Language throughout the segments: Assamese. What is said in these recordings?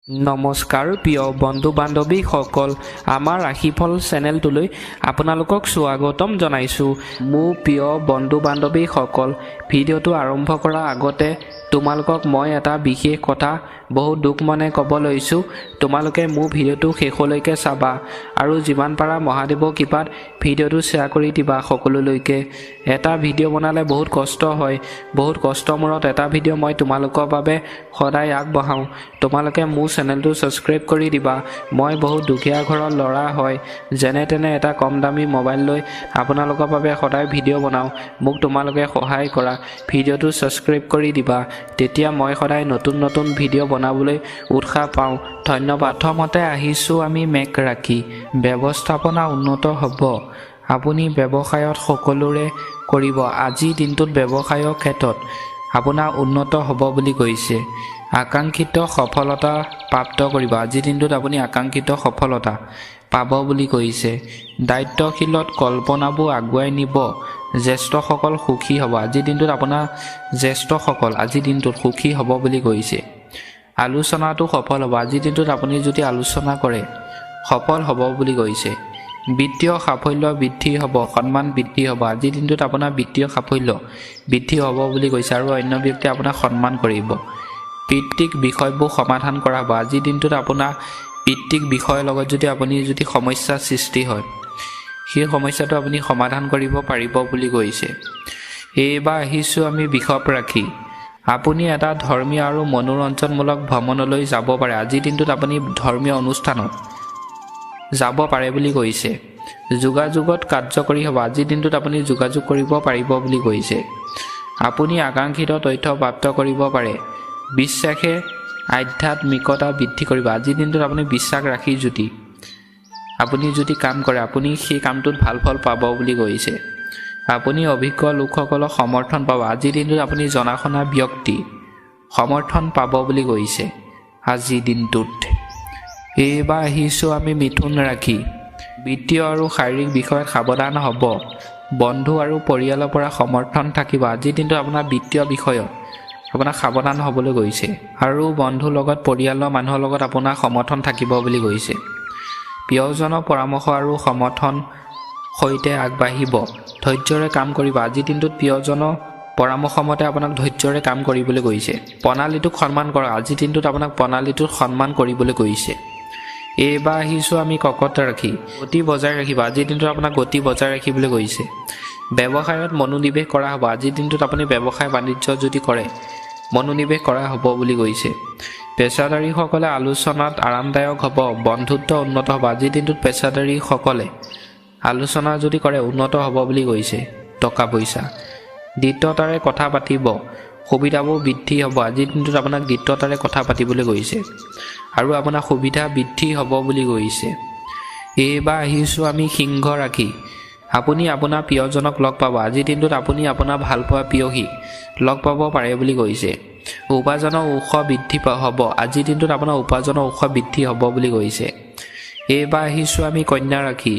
নমস্কাৰ প্ৰিয় বন্ধু বান্ধৱীসকল, আমাৰ ৰাশিফল চেনেলটোলৈ আপোনালোকক স্বাগতম জনাইছোঁ। মোৰ প্ৰিয় বন্ধু বান্ধৱীসকল, ভিডিঅ'টো আৰম্ভ কৰাৰ আগতে তোমালোকক মই এটা বিশেষ কথা বহুত দুখ মনে ক'ব লৈছোঁ। তোমালোকে মোৰ ভিডিঅ'টো শেষলৈকে চাবা আৰু যিমান পাৰা মহাদেৱৰ কৃপাত ভিডিঅ'টো শ্বেয়াৰ কৰি দিবা সকলোলৈকে। এটা ভিডিঅ' বনালে বহুত কষ্ট হয়, বহুত কষ্টৰ মূৰত এটা ভিডিঅ' মই তোমালোকৰ বাবে সদায় আগবঢ়াওঁ। তোমালোকে মোৰ চেনেলটো ছাবস্ক্ৰাইব কৰি দিবা। মই বহুত দুখীয়া ঘৰৰ ল'ৰা হয়, যেনে তেনে এটা কম দামী মোবাইল লৈ আপোনালোকৰ বাবে সদায় ভিডিঅ' বনাওঁ। মোক তোমালোকে সহায় কৰা, ভিডিঅ'টো ছাবস্ক্ৰাইব কৰি দিবা, তেতিয়া মই সদায় নতুন নতুন ভিডিঅ' বনাবলৈ উৎসাহ পাওঁ। ধন্যবাদ। প্ৰথমতে আহিছোঁ আমি মেঘ ৰাশি। ব্যৱস্থাপনা উন্নত হ'ব। আপুনি ব্যৱসায়ত সকলোৰে কৰিব। আজিৰ দিনটোত ব্যৱসায়ৰ ক্ষেত্ৰত আপোনাৰ উন্নত হ'ব বুলি কৈছে। আকাংক্ষিত সফলতা প্ৰাপ্ত কৰিব। আজিৰ দিনটোত আপুনি আকাংক্ষিত সফলতা পাব বুলি কৈছে। দায়িত্বশীলত কল্পনাবোৰ আগুৱাই নিব। জ্যেষ্ঠসকল সুখী হ'ব। আজিৰ দিনটোত আপোনাৰ জ্যেষ্ঠসকল আজিৰ দিনটোত সুখী হ'ব বুলি কৈছে। আলোচনাটো সফল হ'ব। আজিৰ দিনটোত আপুনি যদি আলোচনা কৰে সফল হ'ব বুলি কৈছে। বিত্তীয় সাফল্য বৃদ্ধি হ'ব, সন্মান বৃদ্ধি হ'ব। আজিৰ দিনটোত আপোনাৰ বিত্তীয় সাফল্য বৃদ্ধি হ'ব বুলি কৈছে আৰু অন্য ব্যক্তিয়ে আপোনাক সন্মান কৰিব। পিতৃক বিষয়বোৰ সমাধান কৰা হ'ব। আজিৰ দিনটোত আপোনাৰ পিতৃক বিষয়ৰ লগত আপুনি যদি সমস্যাৰ সৃষ্টি হয়, সেই সমস্যাটো আপুনি সমাধান কৰিব পাৰিব বুলি কৈছে। এইবাৰ আহিছোঁ আমি বৃষভ ৰাশি। আপুনি এটা ধৰ্মীয় আৰু মনোৰঞ্জনমূলক ভ্ৰমণলৈ যাব পাৰে। আজিৰ দিনটোত আপুনি ধৰ্মীয় অনুষ্ঠানত যাব পাৰে বুলি কৈছে। যোগাযোগত কাৰ্যকৰী হ'ব। আজিৰ দিনটোত আপুনি যোগাযোগ কৰিব পাৰিব বুলি কৈছে। আপুনি আকাংক্ষিত তথ্য প্ৰাপ্ত কৰিব পাৰে। বিশ্বাসে আধ্যাত্মিকতা বৃদ্ধি কৰিব। আজিৰ দিনটোত আপুনি বিশ্বাস ৰাখি আপুনি যদি কাম কৰে, আপুনি সেই কামটোত ভাল ফল পাব বুলি কৈছে। আপুনি অভিজ্ঞ লোকসকলক সমৰ্থন পাব। আজিৰ দিনটোত আপুনি জনা শুনা ব্যক্তি সমৰ্থন পাব বুলি কৈছে আজিৰ দিনটোত। এইবাৰ আহিছোঁ আমি মিথুন ৰাশি। বিত্তীয় আৰু শাৰীৰিক বিষয়ত সাৱধান হ'ব। বন্ধু আৰু পৰিয়ালৰ পৰা সমৰ্থন থাকিব। আজিৰ দিনটোত আপোনাৰ বিত্তীয় বিষয়ত আপোনাক সাৱধান হ'বলৈ কৈছে আৰু বন্ধুৰ লগত পৰিয়ালৰ মানুহৰ লগত আপোনাৰ সমৰ্থন থাকিব বুলি কৈছে। প্ৰিয়জনৰ পৰামৰ্শ আৰু সমৰ্থন সৈতে আগবাঢ়িব। ধৈৰ্যৰে কাম কৰিব। আজিৰ দিনটোত প্ৰিয়জনৰ পৰামৰ্শ মতে আপোনাক ধৈৰ্যৰে কাম কৰিবলৈ কৈছে। প্ৰণালীটোক সন্মান কৰা। আজিৰ দিনটোত আপোনাক প্ৰণালীটোত সন্মান কৰিবলৈ কৈছে। এইবাৰ আহিছোঁ আমি কৰ্কট ৰাশি। গতি বজাই ৰাখিব। আজিৰ দিনটোত আপোনাক গতি বজাই ৰাখিবলৈ কৈছে। ব্যৱসায়ত মনোনিৱেশ কৰা হ'ব। আজিৰ দিনটোত আপুনি ব্যৱসায় বাণিজ্য যদি কৰে মনোনিৱেশ কৰা হ'ব বুলি কৈছে। পেছাদাৰীসকলে আলোচনাত আৰামদায়ক হ'ব। বন্ধুত্ব উন্নত হ'ব। আজিৰ দিনটোত পেছাদাৰীসকলে আলোচনা যদি কৰে উন্নত হ'ব বুলি কৈছে। টকা পইচা দ্ৰুততাৰে কথা পাতিব। সুবিধাবোৰ বৃদ্ধি হ'ব। আজিৰ দিনটোত আপোনাক দ্ৰুততাৰে কথা পাতিবলৈ কৈছে আৰু আপোনাৰ সুবিধা বৃদ্ধি হ'ব বুলি কৈছে। এইবাৰ আহিছোঁ আমি সিংহ ৰাশি। আপুনি আপোনাৰ প্ৰিয়জনক লগ পাব। আজিৰ দিনটোত আপুনি আপোনাৰ ভালপোৱা প্ৰিয়সী লগ পাব পাৰে বুলি কৈছে। উপাৰ্জনৰ উৎস বৃদ্ধি হ'ব। আজিৰ দিনটোত আপোনাৰ উপাৰ্জনৰ উৎস বৃদ্ধি হ'ব বুলি কৈছে। এইবাৰ আহিছোঁ আমি কন্যা ৰাশি।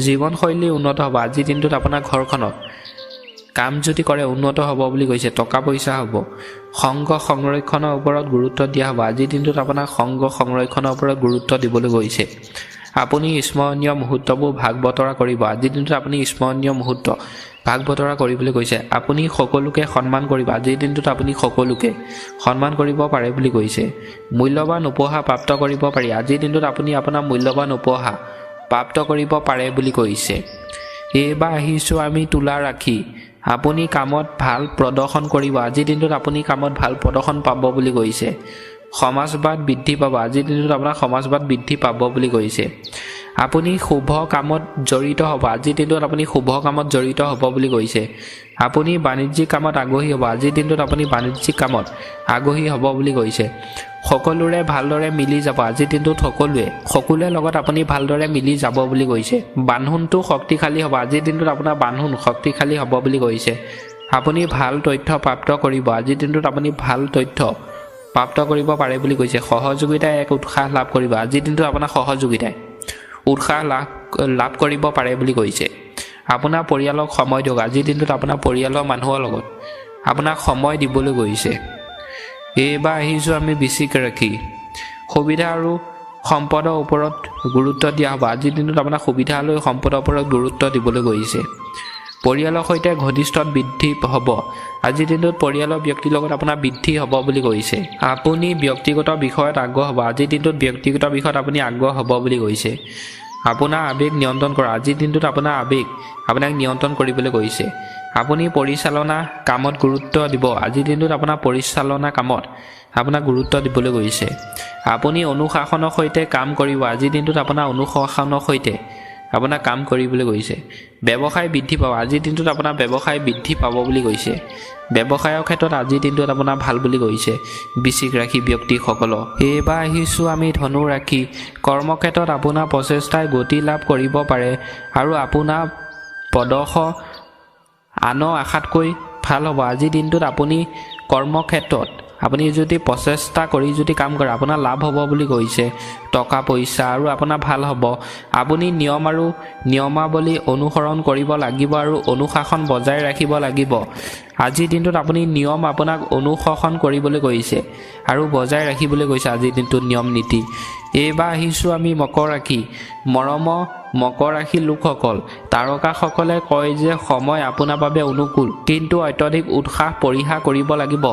জীৱনশৈলী উন্নত হ'ব। আজিৰ দিনটোত আপোনাৰ ঘৰখনত কাম যদি কৰে উন্নত হ'ব বুলি কৈছে। টকা পইচা হ'ব। সংগ সংৰক্ষণৰ ওপৰত গুৰুত্ব দিয়া হ'ব। আজিৰ দিনটোত আপোনাৰ সংগ সংৰক্ষণৰ ওপৰত গুৰুত্ব দিবলৈ কৈছে। আপুনি স্মৰণীয় মুহূৰ্তবোৰ ভাগ বতৰা কৰিব। আজিৰ দিনটোত আপুনি স্মৰণীয় মুহূৰ্ত ভাগ বতৰা কৰিবলৈ কৈছে। আপুনি সকলোকে সন্মান কৰিব। আজিৰ দিনটোত আপুনি সকলোকে সন্মান কৰিব পাৰে বুলি কৈছে। মূল্যৱান উপহাৰ প্ৰাপ্ত কৰিব পাৰি। আজিৰ দিনটোত আপুনি আপোনাৰ মূল্যৱান উপহাৰ প্ৰাপ্ত কৰিব পাৰে বুলি কৈছে। এইবাৰ আহিছোঁ আমি তুলা ৰাশি। আপুনি কামত ভাল প্ৰদৰ্শন কৰিব। আজিৰ দিনটোত আপুনি কামত ভাল প্ৰদৰ্শন পাব বুলি কৈছে। সমাজবাদ বৃদ্ধি পাব। আজিৰ দিনটোত আপোনাৰ সমাজবাদ বৃদ্ধি পাব বুলি কৈছে। আপুনি শুভ কামত জড়িত হ'ব। আজিৰ দিনটোত আপুনি শুভ কামত জড়িত হ'ব বুলি কৈছে। আপুনি বাণিজ্যিক কামত আগ্ৰহী হ'ব। আজিৰ দিনটোত আপুনি বাণিজ্যিক কামত আগ্ৰহী হ'ব বুলি কৈছে। সকলোৰে ভালদৰে মিলি যাব। আজিৰ দিনটোত সকলোৰে লগত আপুনি ভালদৰে মিলি যাব বুলি কৈছে। বান্ধোনটো শক্তিশালী হ'ব। আজিৰ দিনটোত আপোনাৰ বান্ধোন শক্তিশালী হ'ব বুলি কৈছে। আপুনি ভাল তথ্য প্ৰাপ্ত কৰিব। আজিৰ দিনটোত আপুনি ভাল তথ্য প্ৰাপ্ত কৰিব পাৰে বুলি কৈছে। সহযোগিতাই এক উৎসাহ লাভ কৰিব। আজিৰ দিনটোত আপোনাৰ সহযোগিতাই উৎসাহ লাভ কৰিব পাৰে বুলি কৈছে। আপোনাৰ পৰিয়ালক সময় দিয়ক। আজিৰ দিনটোত আপোনাৰ পৰিয়ালৰ মানুহৰ লগত আপোনাক সময় দিবলৈ কৈছে। এইবাৰ আহিছোঁ আমি বৃশ্চিক ৰাশি। সুবিধা আৰু সম্পদৰ ওপৰত গুৰুত্ব দিয়া হ'ব। আজিৰ দিনটোত আপোনাৰ সুবিধা আৰু সম্পদৰ ওপৰত গুৰুত্ব দিবলৈ গৈছে। পৰিয়ালৰ সৈতে ঘনিষ্ঠত বৃদ্ধি হ'ব। আজিৰ দিনটোত পৰিয়ালৰ ব্যক্তিৰ লগত আপোনাৰ বৃদ্ধি হ'ব বুলি কৈছে। আপুনি ব্যক্তিগত বিষয়ত আগ্ৰহ হ'ব। আজিৰ দিনটোত ব্যক্তিগত বিষয়ত আপুনি আগ্ৰহ হ'ব বুলি কৈছে। আপোনাৰ আৱেগ নিয়ন্ত্ৰণ কৰা। আজিৰ দিনটোত আপোনাৰ আৱেগ আপোনাক নিয়ন্ত্ৰণ কৰিবলৈ কৈছে। আপুনি পৰিচালনা কামত গুৰুত্ব দিব। আজিৰ দিনটোত আপোনাৰ পৰিচালনা কামত আপোনাক গুৰুত্ব দিবলৈ গৈছে। আপুনি অনুশাসনৰ সৈতে কাম কৰিব। আজিৰ দিনটোত আপোনাৰ অনুশাসনৰ সৈতে আপোনাৰ কাম কৰিবলৈ গৈছে। ব্যৱসায় বৃদ্ধি পাব। আজিৰ দিনটোত আপোনাৰ ব্যৱসায় বৃদ্ধি পাব বুলি কৈছে। ব্যৱসায়ৰ ক্ষেত্ৰত আজিৰ দিনটোত আপোনাৰ ভাল বুলি কৈছে বৃশ্চিক ৰাশি ব্যক্তিসকলক। এইবাৰ আহিছোঁ আমি ধনু ৰাশি। কৰ্মক্ষেত্ৰত আপোনাৰ প্ৰচেষ্টাই গতি লাভ কৰিব পাৰে আৰু আপোনাৰ প্ৰদৰ্শন আনৰ আশাতকৈ ভাল হ'ব। আজিৰ দিনটোত আপুনি কৰ্মক্ষেত্ৰত আপুনি যদি প্ৰচেষ্টা কৰি যদি কাম কৰে আপোনাৰ লাভ হ'ব বুলি কৈছে। টকা পইচা আৰু আপোনাৰ ভাল হ'ব। আপুনি নিয়ম আৰু নিয়মাৱলী অনুসৰণ কৰিব লাগিব আৰু অনুশাসন বজাই ৰাখিব লাগিব। আজিৰ দিনটোত আপুনি নিয়ম আপোনাক অনুসৰণ কৰিবলৈ কৈছে আৰু বজাই ৰাখিবলৈ কৈছে আজিৰ দিনটোত নিয়ম নীতি। এইবাৰ আহিছোঁ আমি মকৰ ৰাশি। মৰমৰ মকৰ ৰাশিৰ লোকসকল, তাৰকাসকলে কয় যে সময় আপোনাৰ বাবে অনুকূল, কিন্তু অত্যধিক উৎসাহ পৰিহাৰ কৰিব লাগিব।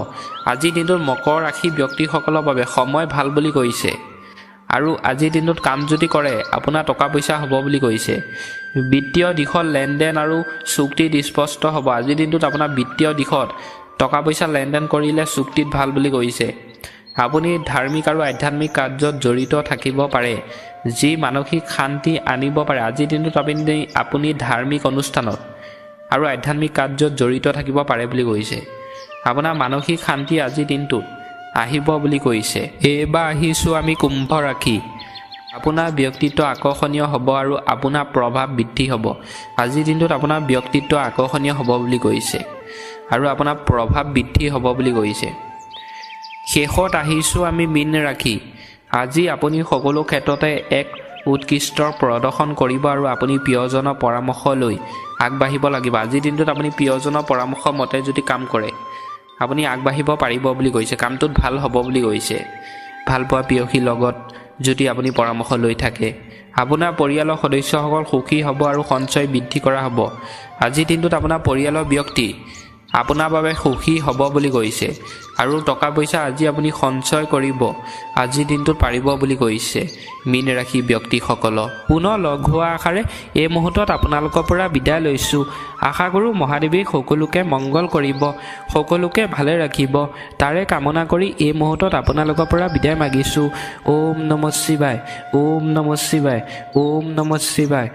আজিৰ দিনটোত মকৰ ৰাশি ব্যক্তিসকলৰ বাবে সময় ভাল বুলি কৈছে আৰু আজিৰ দিনটোত কাম যদি কৰে আপোনাৰ টকা পইচা হ'ব বুলি কৈছে। বিত্তীয় দিশত লেনদেন আৰু চুক্তিত স্পষ্ট হ'ব। আজিৰ দিনটোত আপোনাৰ বিত্তীয় দিশত টকা পইচা লেনদেন কৰিলে চুক্তিত ভাল বুলি কৈছে। আপুনি ধাৰ্মিক আৰু আধ্যাত্মিক কাৰ্যত জড়িত থাকিব পাৰে, যি মানসিক শান্তি আনিব পাৰে। আজিৰ দিনটোত আপুনি ধাৰ্মিক অনুষ্ঠানত আৰু আধ্যাত্মিক কাৰ্যত জড়িত থাকিব পাৰে বুলি কৈছে। আপোনাৰ মানসিক শান্তি আজিৰ দিনটোত আহিব বুলি কৈছে। এইবাৰ আহিছোঁ আমি কুম্ভ ৰাশি। আপোনাৰ ব্যক্তিত্ব আকৰ্ষণীয় হ'ব আৰু আপোনাৰ প্ৰভাৱ বৃদ্ধি হ'ব। আজিৰ দিনটোত আপোনাৰ ব্যক্তিত্ব আকৰ্ষণীয় হ'ব বুলি কৈছে আৰু আপোনাৰ প্ৰভাৱ বৃদ্ধি হ'ব বুলি কৈছে। শেষত আহিছোঁ আমি মীন ৰাশি। আজি আপুনি সকলো ক্ষেত্ৰতে এক উৎকৃষ্ট প্ৰদৰ্শন কৰিব আৰু আপুনি প্ৰিয়জনৰ পৰামৰ্শ লৈ আগবাঢ়িব লাগিব। আজিৰ দিনটোত আপুনি প্ৰিয়জনৰ পৰামৰ্শ মতে যদি কাম কৰে আপুনি আগবাঢ়িব পাৰিব বুলি কৈছে। কামটোত ভাল হ'ব বুলি কৈছে। ভালপোৱা প্ৰেয়সীৰ লগত যদি আপুনি পৰামৰ্শ লৈ থাকে আপোনাৰ পৰিয়ালৰ সদস্যসকল সুখী হ'ব আৰু সঞ্চয় বৃদ্ধি কৰা হ'ব। আজিৰ দিনটোত আপোনাৰ পৰিয়ালৰ ব্যক্তি আপোনাৰ বাবে সুখী হ'ব বুলি কৈছে আৰু টকা পইচা আজি আপুনি সঞ্চয় কৰিব আজিৰ দিনটোত পাৰিব বুলি কৈছে মীন ৰাশি ব্যক্তিসকলক। পুনৰ লগ হোৱা আশাৰে এই মুহূৰ্তত আপোনালোকৰ পৰা বিদায় লৈছোঁ। আশা কৰোঁ মহাদেৱে সকলোকে মংগল কৰিব, সকলোকে ভালে ৰাখিব, তাৰে কামনা কৰি এই মুহূৰ্তত আপোনালোকৰ পৰা বিদায় মাগিছোঁ। ওম নমঃ শিৱায়, ওম নমঃ শিৱায়, ওম নমঃ শিৱায়।